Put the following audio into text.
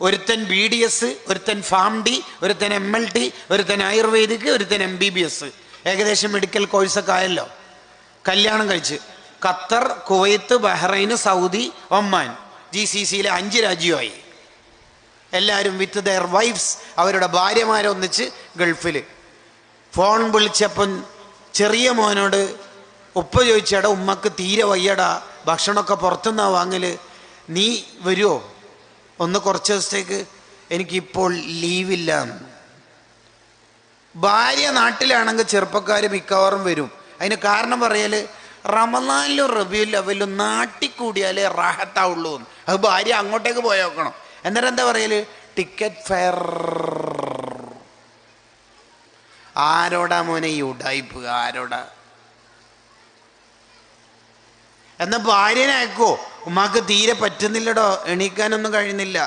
ഒരുത്തൻ BDS, ഒരുത്തൻ FAMD, ഒരുത്തൻ MLT, ഒരുത്തൻ ആയുർവേദിക്, ഒരുത്തൻ MBBS. ഏകദേശം മെഡിക്കൽ കോഴ്സൊക്കെ ആയല്ലോ. കല്യാണം കഴിച്ച് Qatar, Kuwait, Bahrain, Saudi, Oman, GCCയിലെ 5 രാജ്യമായി. എല്ലാവരും വിത്ത് ദെയർ വൈഫ്സ്, അവരുടെ ഭാര്യമാരൊന്നിച്ച് ഗൾഫിൽ. ഫോൺ വിളിച്ചപ്പം ചെറിയ മോനോട് ഉപ്പ ചോദിച്ചടാ, ഉമ്മക്ക് തീരെ വയ്യടാ, ഭക്ഷണമൊക്കെ പുറത്തുനിന്നാ വാങ്ങല്, നീ വരുമോ ഒന്ന് കുറച്ച് ദിവസത്തേക്ക്? എനിക്കിപ്പോൾ ലീവില്ല. ഭാര്യ നാട്ടിലാണെങ്കിൽ ചെറുപ്പക്കാർ മിക്കവാറും വരും. അതിന് കാരണം പറയൽ റമളാനിലും റബീഉൽ അവ്വലിലും നാട്ടിൽ കൂടിയാലേ റാഹത്താവുള്ളൂ. അത് ഭാര്യ അങ്ങോട്ടേക്ക് പോയി നോക്കണം. എന്നിട്ട് എന്താ പറയല്? Ticket fair. ആരോടാ മോനെ ഈ ഉഡായിപ്പ്? ആരോടാ? എന്നാൽ ഭാര്യനെ അയക്കോ? ഉമ്മാക്ക് തീരെ പറ്റുന്നില്ലടോ, എണീക്കാനൊന്നും കഴിയുന്നില്ല,